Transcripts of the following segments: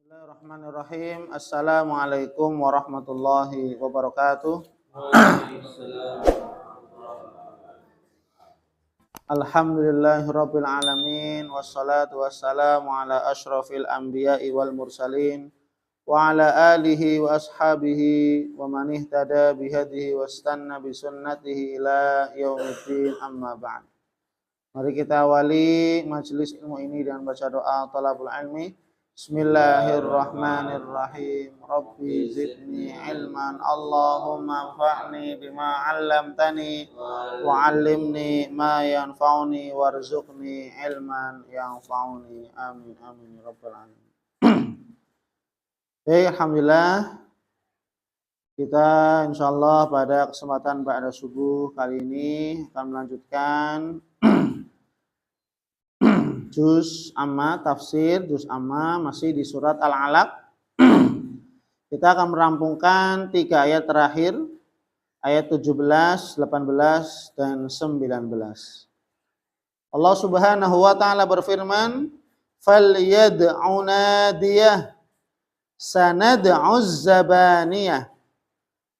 Bismillahirrahmanirrahim. Assalamualaikum warahmatullahi wabarakatuh. Alhamdulillahirabbil alamin wassalatu wassalamu ala asyrafil anbiya'i wal mursalin wa ala alihi wa ashabihi wa man ihtada bihadihi wastanna bi sunnatihi ila yaumiddin, amma ba'd. Mari kita awali majelis ilmu ini dengan baca doa talabul ilmi. Bismillahirrahmanirrahim. Rabbi zidni ilman, Allahumma anfa'ni bima 'allamtani wa 'allimni ma yanfa'uni warzuqni ilman yanfa'uni. Amin amin ya rabbal alamin. Baik, alhamdulillah kita insyaallah pada kesempatan ba'da subuh kali ini akan melanjutkan Juz Amma, tafsir Juz Amma masih di surat Al-Alaq. Kita akan merampungkan 3 ayat terakhir, ayat 17, 18 dan 19. Allah Subhanahu wa taala berfirman, "Falyad'u nadiyah sanad'uz zabaniyah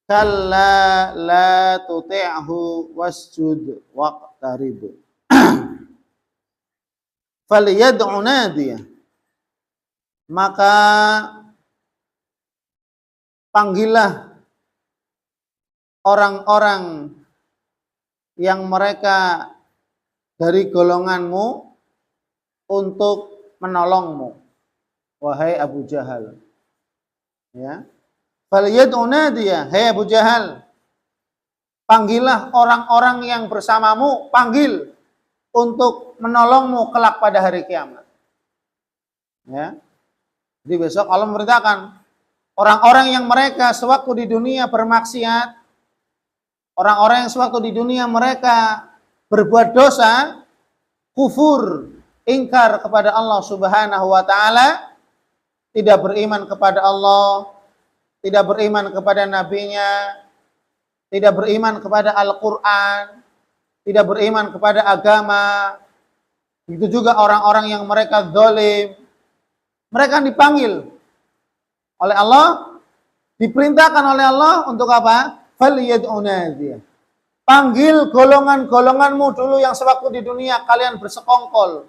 kalla la tuti'hu wasjud waqtarib." Faliyad'u nadiyah, maka panggillah orang-orang yang mereka dari golonganmu untuk menolongmu, wahai Abu Jahal. Ya. Faliyad'u nadiyah, hai Abu Jahal, panggillah orang-orang yang bersamamu, panggil untuk menolongmu kelak pada hari kiamat. Ya. Jadi besok Allah memerintahkan orang-orang yang mereka sewaktu di dunia bermaksiat, orang-orang yang sewaktu di dunia mereka berbuat dosa, kufur, ingkar kepada Allah Subhanahu wa taala, tidak beriman kepada Allah, tidak beriman kepada nabinya, tidak beriman kepada Al-Qur'an, tidak beriman kepada agama. Itu juga orang-orang yang mereka zalim. Mereka dipanggil oleh Allah, diperintahkan oleh Allah untuk apa? Falyad'u nadiyah. Panggil golongan-golonganmu dulu yang sewaktu di dunia kalian bersekongkol.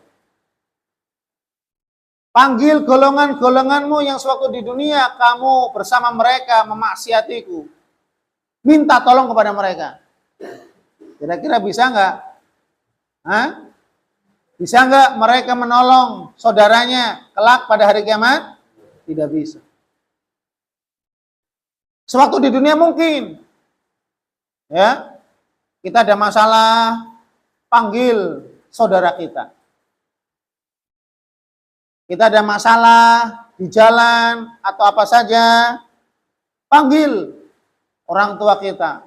Panggil golongan-golonganmu yang sewaktu di dunia kamu bersama mereka memaksiatiku. Minta tolong kepada mereka. Kira-kira bisa nggak? Bisa nggak mereka menolong saudaranya kelak pada hari kiamat? Tidak bisa. Sewaktu di dunia mungkin, ya, kita ada masalah, panggil saudara kita. Kita ada masalah di jalan atau apa saja, panggil orang tua kita,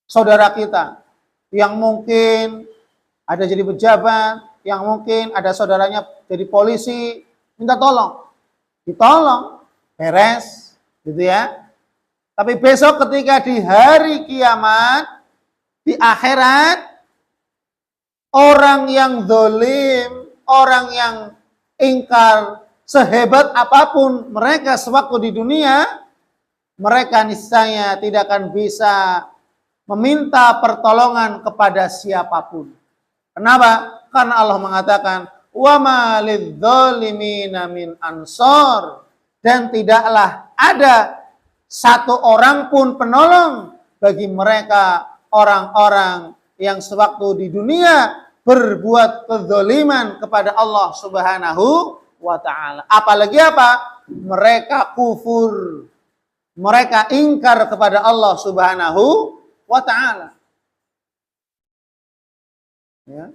saudara kita, yang mungkin ada jadi pejabat, yang mungkin ada saudaranya jadi polisi, minta tolong. Ditolong, beres, gitu ya. Tapi besok ketika di hari kiamat, di akhirat, orang yang zalim, orang yang ingkar, sehebat apapun mereka sewaktu di dunia, mereka niscaya tidak akan bisa meminta pertolongan kepada siapapun. Kenapa? Karena Allah mengatakan, wa ma lidzalimina min ansor, dan tidaklah ada satu orang pun penolong bagi mereka orang-orang yang sewaktu di dunia berbuat kezaliman kepada Allah Subhanahu wa taala. Apalagi apa? Mereka kufur. Mereka ingkar kepada Allah Subhanahu wa ta'ala. Ya.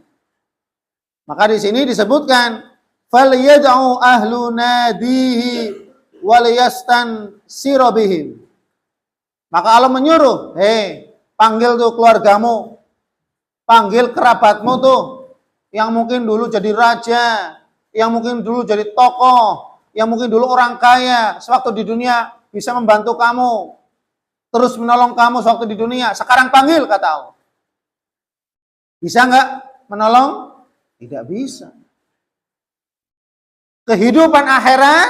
Maka di sini disebutkan falyad'u ahlu nadihi waliyastansira bihim. Maka Allah menyuruh, panggil tuh keluargamu, panggil kerabatmu tuh yang mungkin dulu jadi raja, yang mungkin dulu jadi tokoh, yang mungkin dulu orang kaya, sewaktu di dunia bisa membantu kamu, terus menolong kamu sewaktu di dunia. Sekarang panggil, kata Allah. Bisa nggak menolong? Tidak bisa. Kehidupan akhirat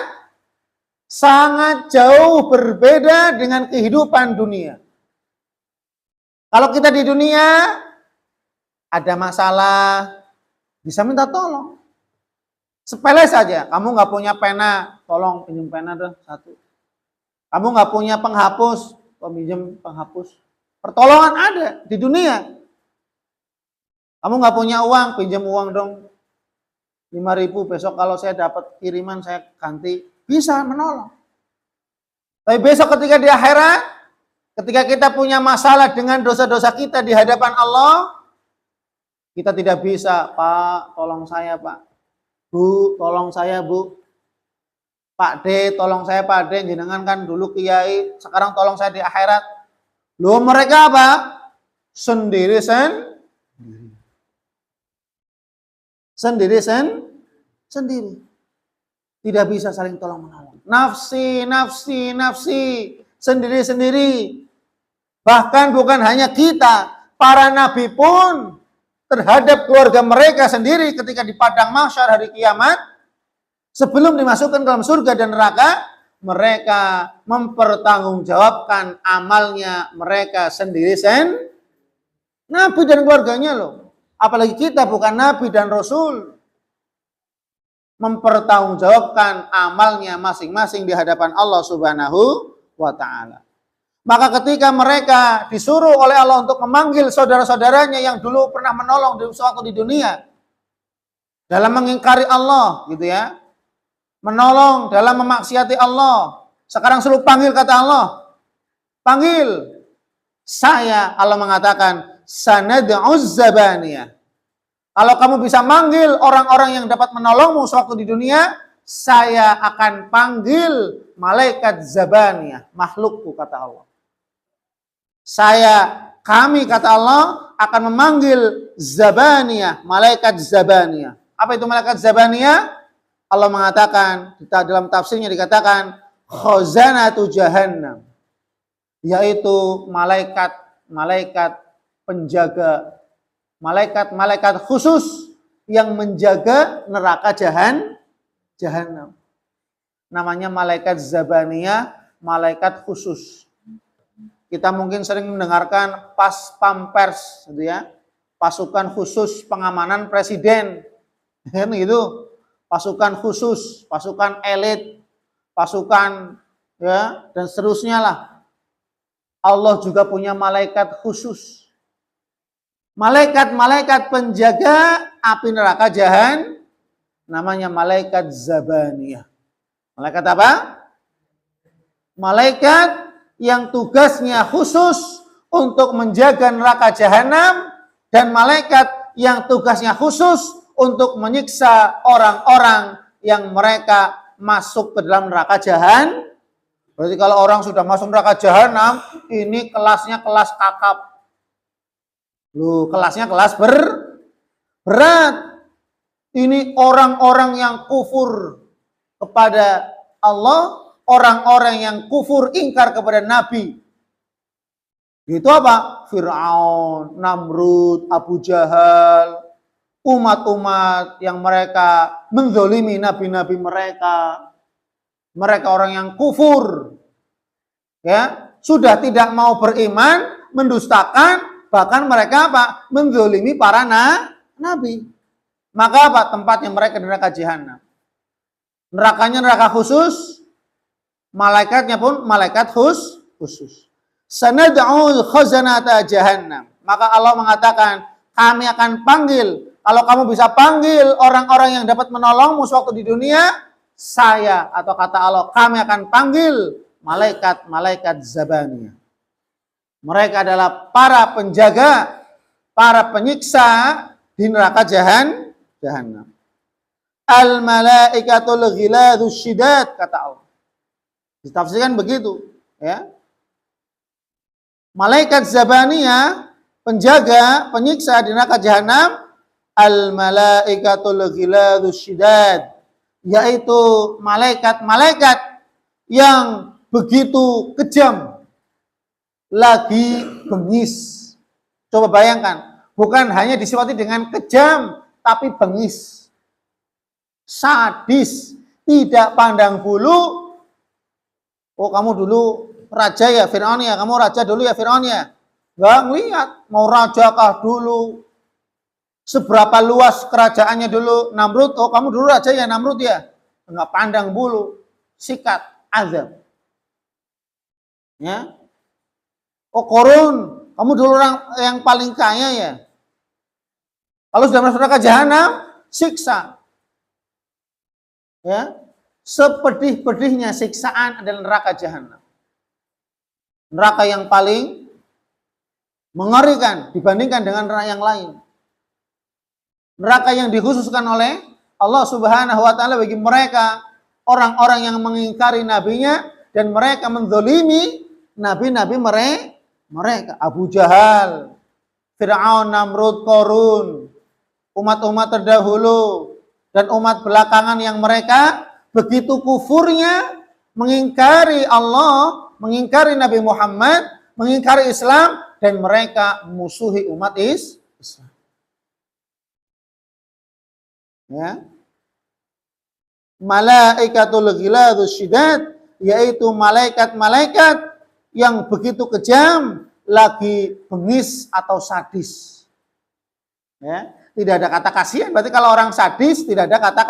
sangat jauh berbeda dengan kehidupan dunia. Kalau kita di dunia ada masalah, bisa minta tolong. Sepele saja, kamu nggak punya pena, tolong pinjam pena deh satu. Kamu nggak punya penghapus, pinjam penghapus. Pertolongan ada di dunia. Kamu nggak punya uang, pinjam uang dong. 5.000 besok kalau saya dapat kiriman saya ganti, bisa menolong. Tapi besok ketika di akhirat, ketika kita punya masalah dengan dosa-dosa kita di hadapan Allah, kita tidak bisa, Pak, tolong saya, Pak. Bu, tolong saya, Bu. Pak D, tolong saya, Pak D. Jenengan kan dulu kiai, sekarang tolong saya di akhirat. Loh, mereka apa? Sendiri. Tidak bisa saling tolong menolong. Nafsi. Sendiri. Bahkan bukan hanya kita, para nabi pun terhadap keluarga mereka sendiri ketika di padang mahsyar hari kiamat, sebelum dimasukkan ke dalam surga dan neraka, mereka mempertanggungjawabkan amalnya mereka sendiri. Nabi dan keluarganya loh. Apalagi kita bukan nabi dan rasul. Mempertanggungjawabkan amalnya masing-masing di hadapan Allah Subhanahu wa ta'ala. Maka ketika mereka disuruh oleh Allah untuk memanggil saudara-saudaranya yang dulu pernah menolong di suatu di dunia dalam mengingkari Allah, gitu ya, menolong dalam memaksiati Allah, sekarang suruh panggil, kata Allah, panggil saya. Allah mengatakan sanad'uz zabaniyah. Kalau kamu bisa manggil orang-orang yang dapat menolongmu sewaktu di dunia, saya akan panggil malaikat zabaniyah, makhlukku, kata Allah. Kami, kata Allah, akan memanggil zabaniyah, malaikat zabaniyah. Apa itu malaikat zabaniyah? Allah mengatakan, dalam tafsirnya dikatakan, khazanatu jahannam. Yaitu malaikat penjaga, malaikat khusus yang menjaga neraka jahanam. Namanya malaikat zabaniyah, malaikat khusus. Kita mungkin sering mendengarkan pas pampers, gitu ya, pasukan khusus pengamanan presiden, kan gitu, pasukan khusus, pasukan elit, pasukan ya dan seterusnya lah. Allah juga punya malaikat khusus, malaikat penjaga api neraka jahanam, namanya malaikat zabaniyah. Malaikat apa? Malaikat yang tugasnya khusus untuk menjaga neraka jahanam, dan malaikat yang tugasnya khusus untuk menyiksa orang-orang yang mereka masuk ke dalam neraka jahanam. Berarti kalau orang sudah masuk neraka jahanam, ini kelasnya kelas kakap. Loh, kelasnya kelas berat. Ini orang-orang yang kufur kepada Allah, orang-orang yang kufur ingkar kepada Nabi. Itu apa? Fir'aun, Namrud, Abu Jahal, umat-umat yang mereka menzolimi nabi-nabi mereka. Mereka orang yang kufur. Ya, sudah tidak mau beriman, mendustakan, bahkan mereka apa? Menzolimi para nabi. Maka apa? Tempatnya mereka di neraka jahanam. Nerakanya neraka khusus, malaikatnya pun malaikat khusus. Sanad'u khazanata jahannam. Maka Allah mengatakan, kami akan panggil, kalau kamu bisa panggil orang-orang yang dapat menolongmu sewaktu di dunia, saya, atau kata Allah, kami akan panggil malaikat zabaniyah. Mereka adalah para penjaga, para penyiksa di neraka jahanam. Al-malaikatul ghiladus syidad, kata Allah. Ditafsirkan begitu, ya. Malaikat zabaniyah, penjaga, penyiksa di neraka jahanam, al-malaikatul ghiladus syidad, yaitu malaikat-malaikat yang begitu kejam, lagi bengis. Coba bayangkan, bukan hanya disifati dengan kejam, tapi bengis, sadis, tidak pandang bulu, Oh kamu dulu raja ya Fir'aun ya, kamu raja dulu ya Fir'aun ya. Nggak ngeliat mau raja kah dulu, seberapa luas kerajaannya dulu Namrud. Oh kamu dulu raja ya Namrud ya. Nggak pandang bulu, sikat, azab. Ya. Oh Korun, kamu dulu orang yang paling kaya ya. Kalau sudah masuk neraka jahanam, siksa. Ya. Sepedih-pedihnya siksaan adalah neraka jahanam. Neraka yang paling mengerikan dibandingkan dengan neraka yang lain. Neraka yang dikhususkan oleh Allah Subhanahu wa taala bagi mereka orang-orang yang mengingkari nabinya dan mereka menzalimi nabi-nabi mereka. Abu Jahal, Fir'aun, Namrud, Korun, umat-umat terdahulu dan umat belakangan yang mereka begitu kufurnya mengingkari Allah, mengingkari Nabi Muhammad, mengingkari Islam dan mereka musuhi umat Islam. Ya. Malaikatul ghiladus syidad, yaitu malaikat-malaikat yang begitu kejam, lagi bengis atau sadis. Ya, tidak ada kata kasihan. Berarti kalau orang sadis tidak ada kata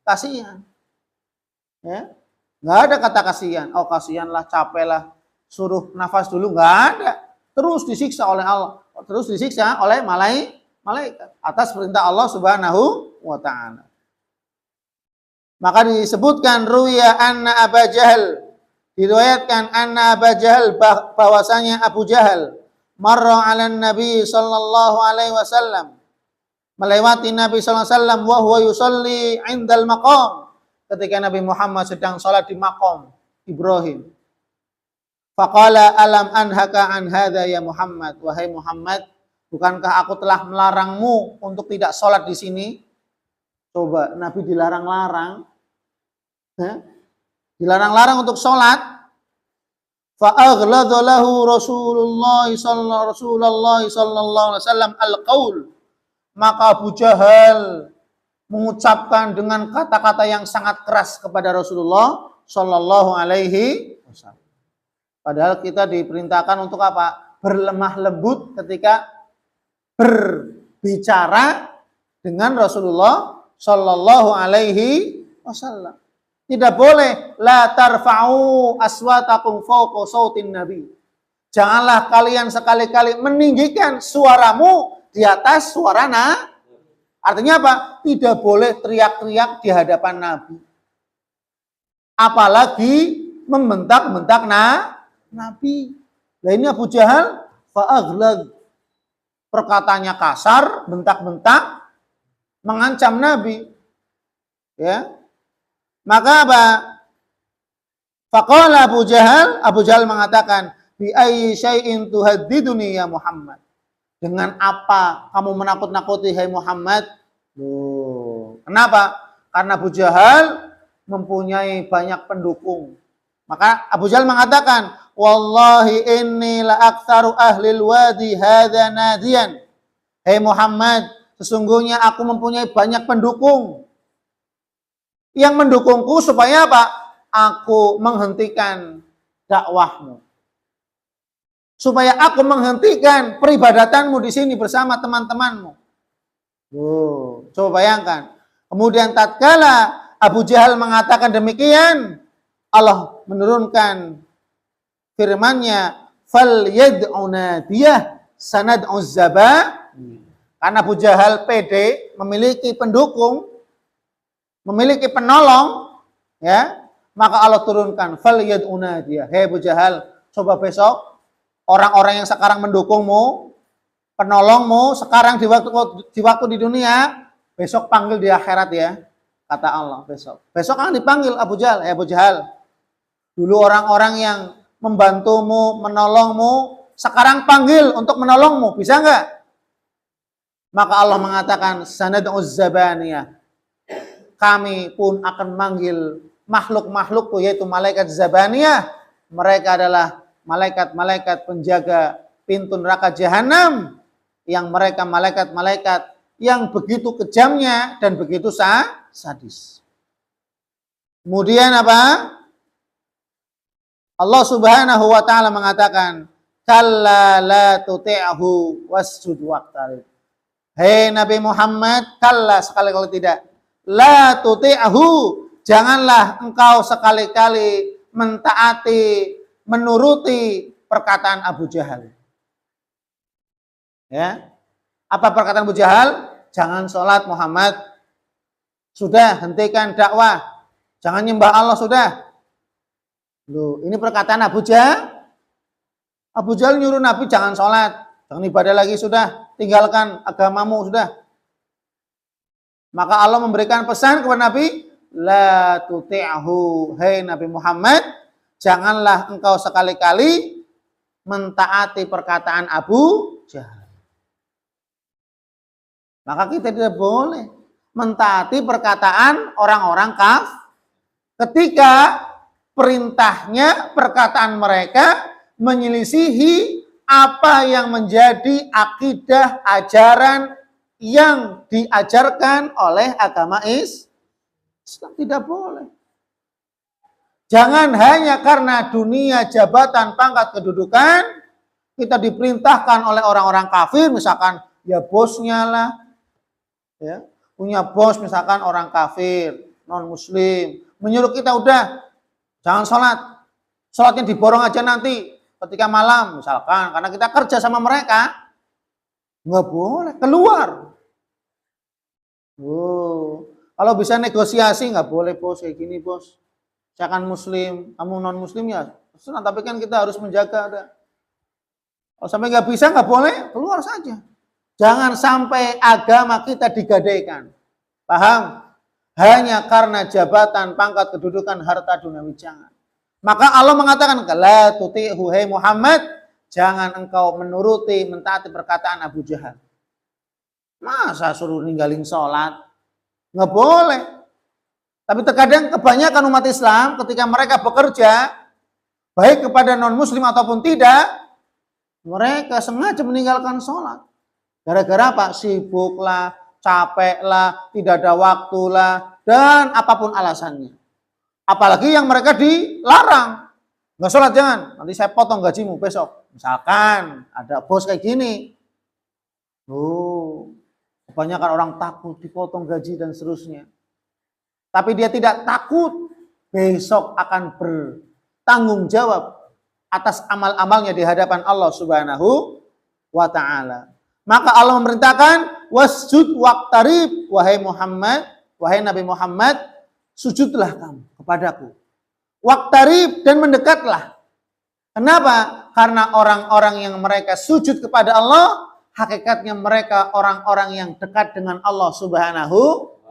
kasihan. Ya, nggak ada kata kasihan. Oh kasihanlah, capeklah, suruh nafas dulu, nggak ada. Terus disiksa oleh Allah, terus disiksa oleh malaikat atas perintah Allah Subhanahu wa taala. Maka disebutkan ruya anna Abu Jahal, diriwayatkan anna Abu Jahal bahwasanya Abu Jahal marra 'ala Nabi sallallahu alaihi wasallam, melewati Nabi sallallahu alaihi wasallam wa huwa yusalli 'indal maqam, ketika Nabi Muhammad sedang salat di maqam Ibrahim. Faqala alam anhaka an hadza ya Muhammad, wahai Muhammad, bukankah aku telah melarangmu untuk tidak salat di sini? Coba Nabi dilarang-larang, dilarang-larang untuk sholat. Fa'aghladu lahu Rasulullah sallallahu alaihi wasallam al-qaul. Maka Abu Jahal mengucapkan dengan kata-kata yang sangat keras kepada Rasulullah sallallahu alaihi wasallam. Padahal kita diperintahkan untuk apa? Berlemah lembut ketika berbicara dengan Rasulullah sallallahu alaihi wasallam. Tidak boleh la tarfa'u aswatakum fawqa sautin nabi. Janganlah kalian sekali-kali meninggikan suaramu di atas suara Nabi. Artinya apa? Tidak boleh teriak-teriak di hadapan Nabi. Apalagi membentak-bentak Nabi. Nah ini Abu Jahal fa'aghlad, perkataannya kasar, bentak-bentak, mengancam Nabi. Ya. Maka apa? Faqala Abu Jahal mengatakan, bi ayyi syai'in tuhaddiduni ya Muhammad. Dengan apa kamu menakut-nakuti hai Muhammad? Loh, kenapa? Karena Abu Jahal mempunyai banyak pendukung. Maka Abu Jahal mengatakan, wallahi inni la aktsaru ahlil wadi hadza nadiyan. Hai Muhammad, sesungguhnya aku mempunyai banyak pendukung yang mendukungku supaya apa? Aku menghentikan dakwahmu. Supaya aku menghentikan peribadatanmu di sini bersama teman-temanmu. Coba bayangkan. Kemudian tatkala Abu Jahal mengatakan demikian, Allah menurunkan firman-Nya, fal yad'u nadiyah sanad'u zaba. Karena Abu Jahal pede, memiliki pendukung, memiliki penolong, ya, maka Allah turunkan fal yad'una dia. Hei Abu Jahal, coba besok orang-orang yang sekarang mendukungmu, penolongmu sekarang di waktu di dunia, besok panggil di akhirat ya. Kata Allah besok. Besok akan dipanggil Abu Jahal. Hei Abu Jahal, dulu orang-orang yang membantumu, menolongmu, sekarang panggil untuk menolongmu, bisa enggak? Maka Allah mengatakan sanad'uz zabaniyah. Kami pun akan manggil makhluk-makhlukku yaitu malaikat zabaniyah. Mereka adalah malaikat-malaikat penjaga pintu neraka jahanam, yang mereka malaikat-malaikat yang begitu kejamnya dan begitu sadis. Kemudian apa? Allah Subhanahu wa taala mengatakan, "Kalla la tuti'hu wasjud waqtarib." Hei Nabi Muhammad, kalla sekali-kali tidak. La tuti'hu, janganlah engkau sekali-kali mentaati, menuruti perkataan Abu Jahal. Ya. Apa perkataan Abu Jahal? Jangan sholat Muhammad. Sudah, hentikan dakwah. Jangan nyembah Allah, sudah. Loh, ini perkataan Abu Jahal. Abu Jahal nyuruh Nabi jangan sholat, jangan ibadah lagi, sudah. Tinggalkan agamamu, sudah. Maka Allah memberikan pesan kepada Nabi, la tuti'hu, hei Nabi Muhammad, janganlah engkau sekali-kali mentaati perkataan Abu Jahal. Maka kita tidak boleh mentaati perkataan orang-orang kafir ketika perintahnya, perkataan mereka menyelisihi apa yang menjadi akidah ajaran yang diajarkan oleh agama Islam. Tidak boleh. Jangan hanya karena dunia, jabatan, pangkat, kedudukan kita diperintahkan oleh orang-orang kafir, misalkan ya bosnya lah, ya, punya bos misalkan orang kafir, non muslim, menyuruh kita udah jangan sholat, sholatnya diborong aja nanti ketika malam misalkan, karena kita kerja sama mereka, nggak boleh keluar. Kalau bisa negosiasi nggak boleh bos kayak gini bos, saya kan muslim, kamu non muslim ya, tapi kan kita harus menjaga. Kalau sampai nggak bisa nggak boleh, keluar saja. Jangan sampai agama kita digadaikan. Paham? Hanya karena jabatan, pangkat, kedudukan, harta duniawi, jangan. Maka Allah mengatakan, la tuti'hu, hei Muhammad, jangan engkau menuruti, mentaati perkataan Abu Jahal. Masa suruh ninggalin sholat? Nggak boleh. Tapi terkadang kebanyakan umat Islam ketika mereka bekerja, baik kepada non-muslim ataupun tidak, mereka sengaja meninggalkan sholat. Gara-gara apa? Sibuk lah, capek lah, tidak ada waktu lah, dan apapun alasannya. Apalagi yang mereka dilarang. Nggak sholat jangan, nanti saya potong gajimu besok. Misalkan ada bos kayak gini. Kebanyakan orang takut dipotong gaji dan seterusnya. Tapi dia tidak takut besok akan bertanggung jawab atas amal-amalnya di hadapan Allah Subhanahu wa ta'ala. Maka Allah memerintahkan wasjud waqtarib, wahai Muhammad, wahai Nabi Muhammad, sujudlah kamu kepadaku. Waqtarib, dan mendekatlah. Kenapa? Karena orang-orang yang mereka sujud kepada Allah, hakikatnya mereka orang-orang yang dekat dengan Allah Subhanahu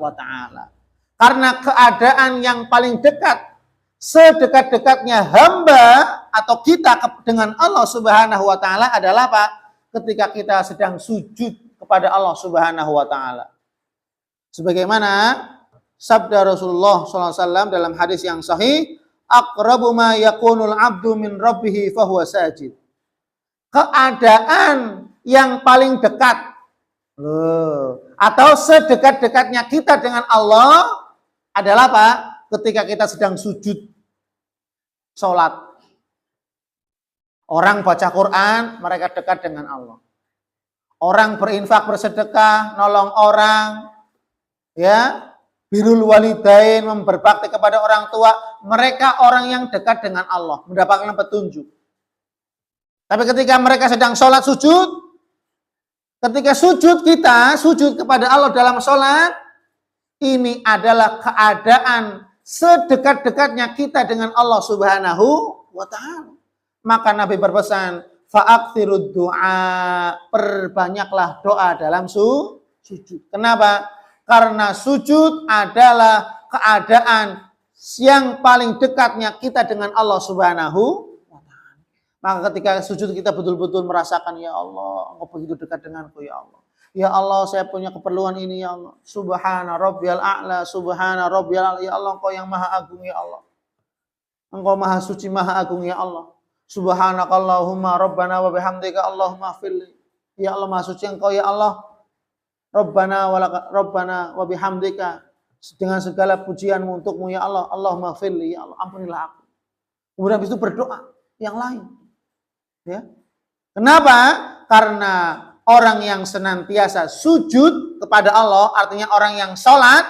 wa ta'ala. Karena keadaan yang paling dekat, sedekat-dekatnya hamba atau kita dengan Allah Subhanahu wa ta'ala adalah apa? Ketika kita sedang sujud kepada Allah Subhanahu wa ta'ala. Sebagaimana sabda Rasulullah SAW dalam hadis yang sahih, aqrabu ma yakunul abdu min rabbihi fahuwa sajid. Keadaan yang paling dekat atau sedekat-dekatnya kita dengan Allah adalah apa? Ketika kita sedang sujud sholat. Orang baca Quran, mereka dekat dengan Allah. Orang berinfak, bersedekah, nolong orang, ya, birrul walidain, berbakti kepada orang tua, mereka orang yang dekat dengan Allah, mendapatkan petunjuk. Tapi ketika mereka sedang sholat sujud, ketika sujud kita, sujud kepada Allah dalam sholat, ini adalah keadaan sedekat-dekatnya kita dengan Allah Subhanahu wa ta'ala. Maka Nabi berpesan, fa'akthirud du'a, perbanyaklah doa dalam sujud. Kenapa? Karena sujud adalah keadaan yang paling dekatnya kita dengan Allah Subhanahu wa ta'ala. Maka ketika sujud kita betul-betul merasakan, ya Allah, engkau begitu dekat denganku, ya Allah. Ya Allah, saya punya keperluan ini, ya Allah. Subhana rabbiyal a'la, subhana rabbiyal a'la. Ya Allah, engkau yang maha agung, ya Allah. Engkau maha suci, maha agung, ya Allah. Subhanakallahumma rabbana wa bihamdika Allahumma firli. Ya Allah, maha suci engkau, ya Allah. Rabbana wa bihamdika, dengan segala pujianmu untukmu, ya Allah. Allahumma firli, ya Allah, ampunilah aku. Kemudian habis itu berdoa yang lain. Ya. Kenapa? Karena orang yang senantiasa sujud kepada Allah, artinya orang yang sholat,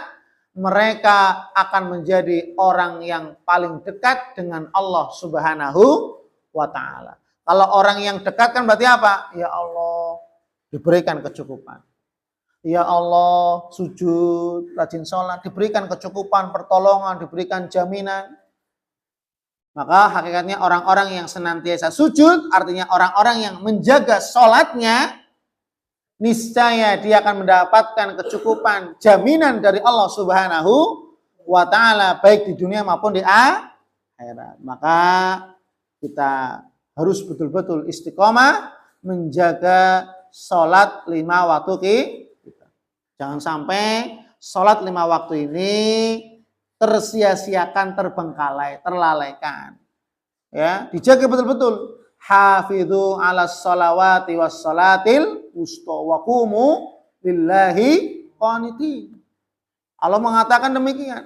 mereka akan menjadi orang yang paling dekat dengan Allah Subhanahu wa Ta'ala. Kalau orang yang dekat kan berarti apa? Ya Allah, diberikan kecukupan. Ya Allah, sujud, rajin sholat, diberikan kecukupan, pertolongan, diberikan jaminan. Maka hakikatnya orang-orang yang senantiasa sujud, artinya orang-orang yang menjaga sholatnya, niscaya dia akan mendapatkan kecukupan, jaminan dari Allah Subhanahu wa Ta'ala, baik di dunia maupun di akhirat. Maka kita harus betul-betul istiqomah menjaga sholat 5 waktu kita. Jangan sampai sholat 5 waktu ini tersia-siakan, terbengkalai, terlalaikan. Ya, dijaga betul-betul. Hafidhu 'alas sholawati was sholatil wusta wa qumu lillahi qanitin. Allah mengatakan demikian.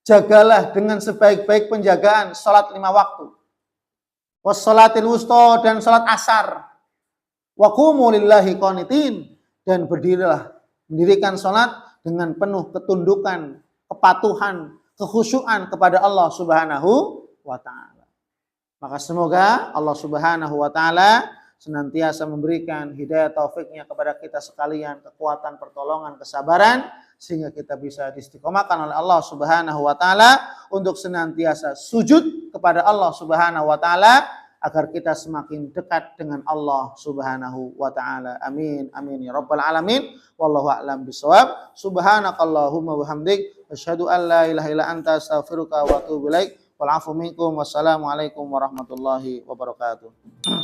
Jagalah dengan sebaik-baik penjagaan sholat 5 waktu. Was sholatil wusta, dan sholat asar. Wa qumu lillahi qanitin, dan mendirikan sholat dengan penuh ketundukan, kepatuhan, kekhusyuan kepada Allah Subhanahu wa Ta'ala. Maka semoga Allah Subhanahu wa Ta'ala senantiasa memberikan hidayah taufiknya kepada kita sekalian, kekuatan, pertolongan, kesabaran, sehingga kita bisa diistiqomahkan oleh Allah Subhanahu wa Ta'ala untuk senantiasa sujud kepada Allah Subhanahu wa Ta'ala, agar kita semakin dekat dengan Allah Subhanahu wa Ta'ala. Amin amin ya rabbal alamin. Wallahu a'lam bishawab. Subhanakallahumma wa bihamdik, asyhadu an la ilaha illa anta, astaghfiruka wa atubu ilaik. Wal afu minkum. Wassalamualaikum warahmatullahi wabarakatuh.